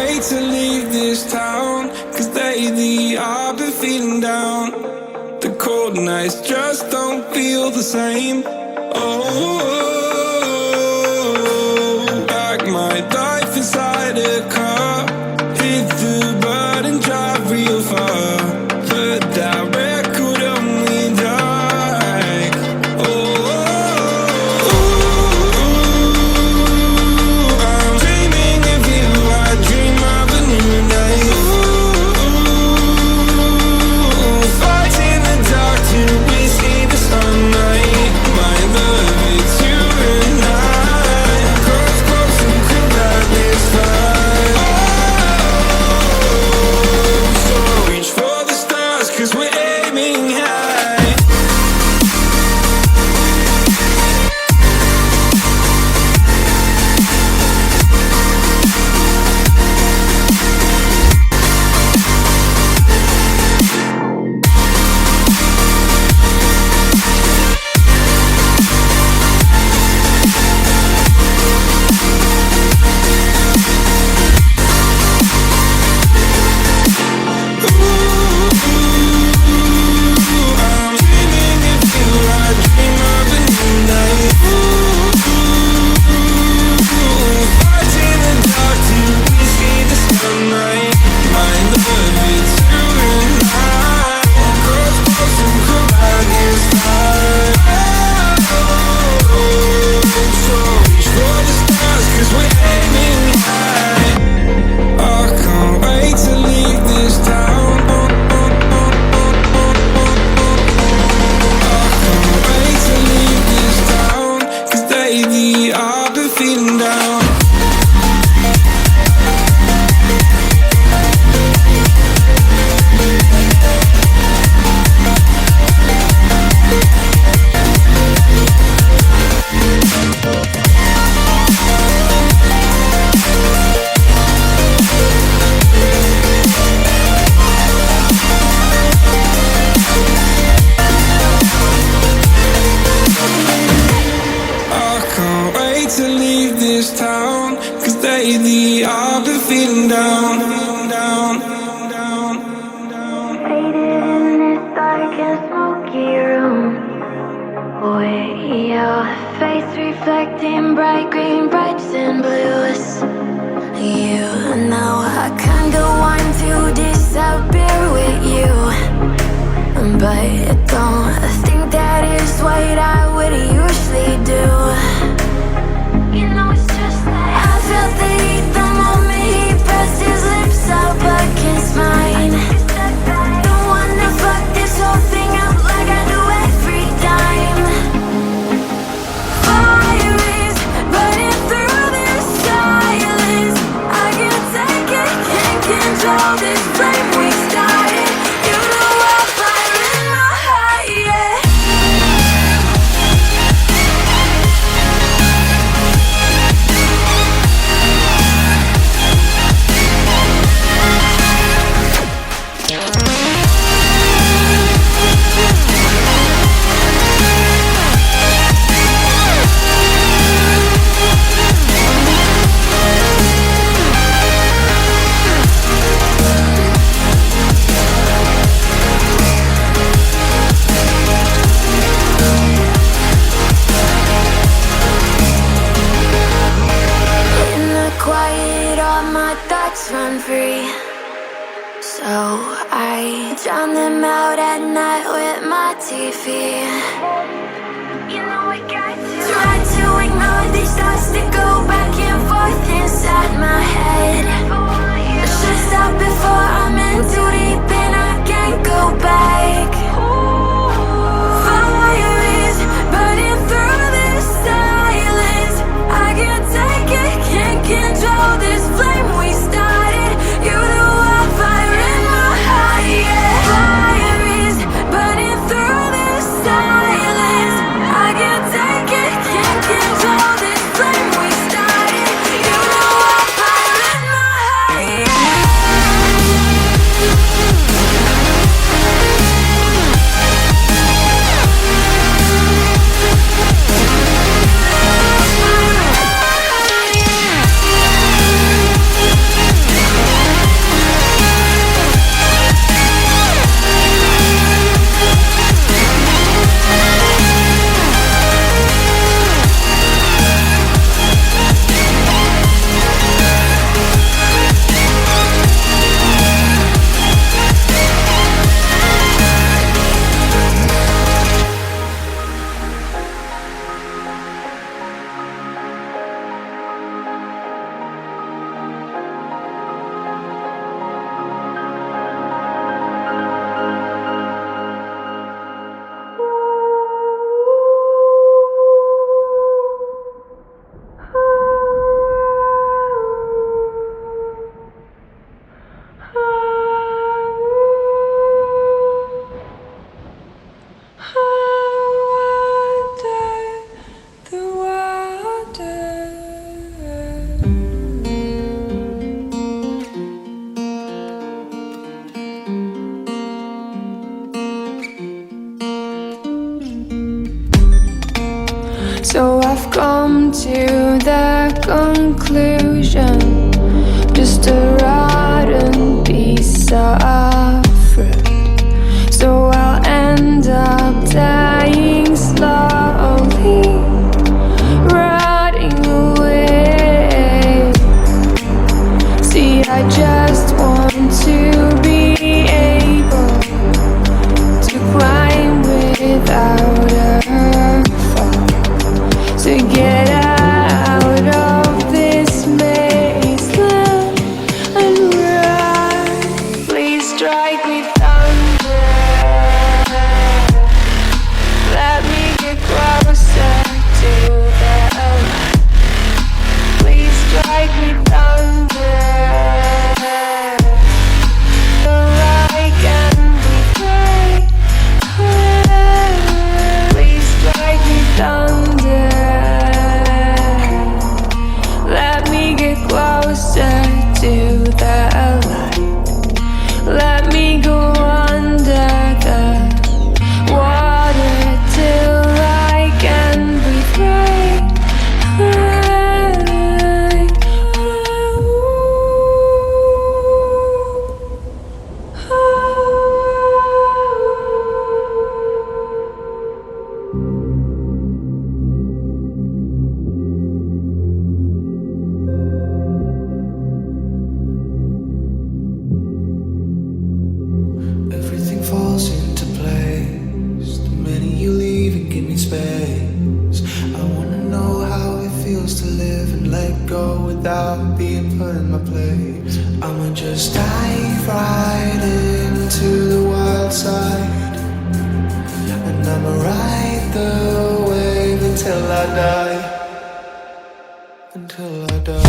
wait to leave this town, 'cause lately I've been feeling down. The cold nights just don't feel the same. Oh, like my life inside a car. Hit the button, drive real far. But that record only like, oh, I'm dreaming of you. I dream of a new night. Fight in the dark till we see the sunlight. My love, it's you and I. Close, close and cool like this fire. So reach for the stars, 'cause we're aiming high. I'm dreaming of you. I dream of a new night. Fight in the dark till we see the sunlight. My love, it's you and I. Close, close and cool like this fire. So reach for the stars, 'cause we're aiming high. I can't wait to leave this town. I can't wait to leave this town, 'cause lately I've been feeling down. I can't wait to leave this town, 'cause lately I've been feeling down, down, down, down. Faded in this dark and smoky room, with your face reflecting bright green, brights and blues. You know I can't go on to disappear with you, but I don't think that is what I would usually do. You know it's just that I felt the heat the moment he pressed his lips up against mine. Don't wanna fuck this whole thing up like I do every time. Fire is burning through this silence. I can't take it, can't control this flame we started. You know I'm fire in my heart, yeah. In the quiet, all my thoughts run free, so I drown them out at night with my TV. You know I got to try to ignore these thoughts that go back and forth inside my head. I should stop before I'm in too deep and I can't go back. Fire is burning through this silence. I can't take it, can't control this flame we started. You know I'm fire in my heart, yeah. Fire is burning through this silence. So I've come to the conclusion, just a rotten piece of fruit. So I'll end up dying slowly, rotting away. See, I just want to be able to climb without a fall, to get out of this maze and run. Please strike me thunder, let me get closer to the light. Please strike me thunder, so I can be free. Please strike me thunder, let me get closer to the light. Let me go under the water till I can breathe right. Everything falls into place the minute you leave and give me space. I wanna know how it feels to live and let go without being put in my place. I'ma just dive right into the wild side, and I'ma ride the wave until I die. Until I die.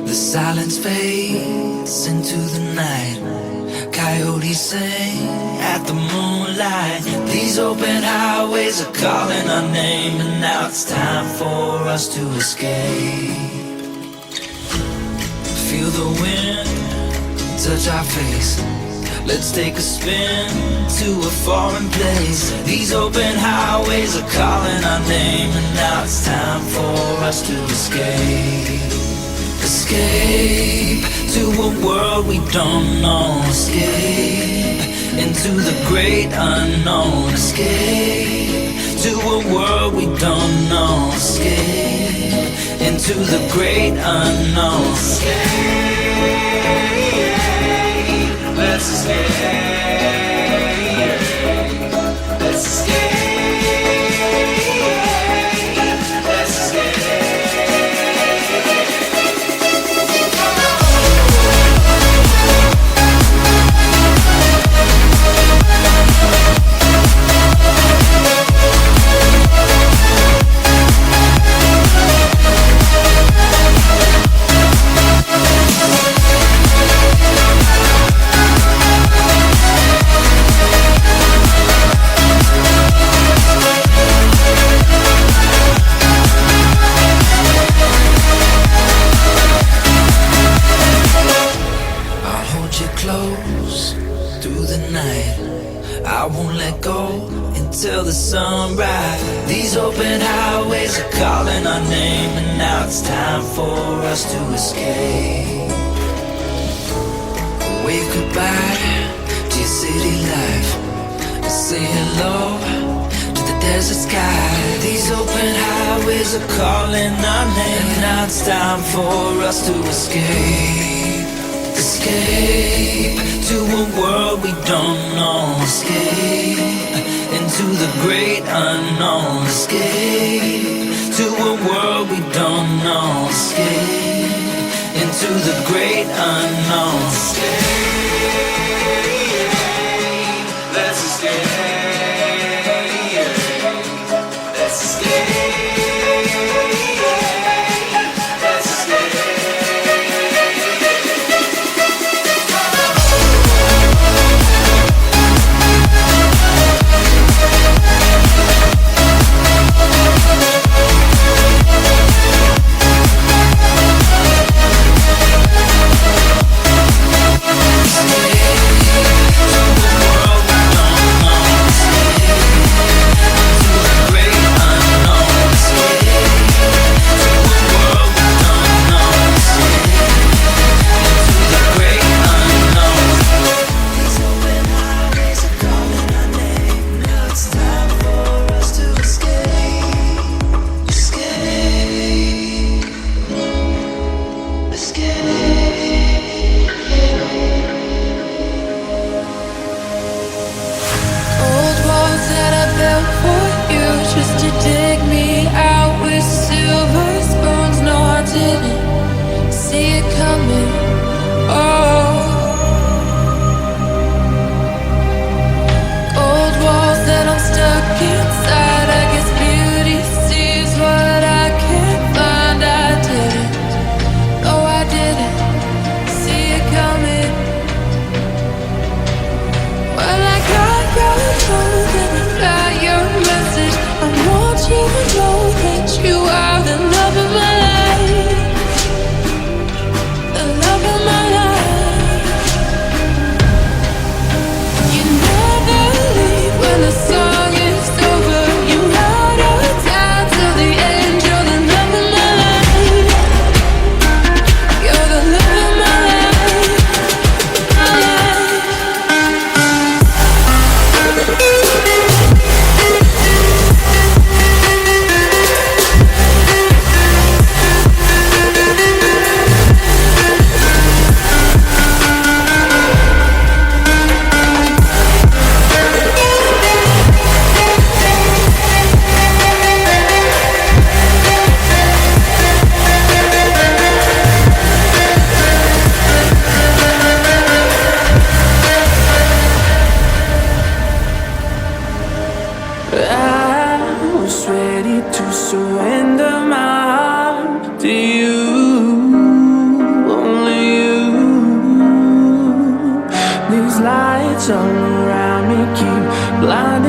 The silence fades into the night. Coyotes sing at the moonlight. These open highways are calling our name, and now it's time for us to escape. Feel the wind touch our face. Let's take a spin to a foreign place. These open highways are calling our name, and now it's time for us to escape. Escape to a world we don't know. Escape into the great unknown. Escape to a world we don't know. Escape into the great unknown. Escape, let's escape. Let's escape. Let's escape. I won't let go until the sunrise. These open highways are calling our name, and now it's time for us to escape. Wave goodbye to your city life, and say hello to the desert sky. These open highways are calling our name, and now it's time for us to escape. Escape to a world we don't know. Escape into the great unknown. Escape to a world we don't know. Escape the great unknown. Let's escape. Let's escape. All around me keep blinding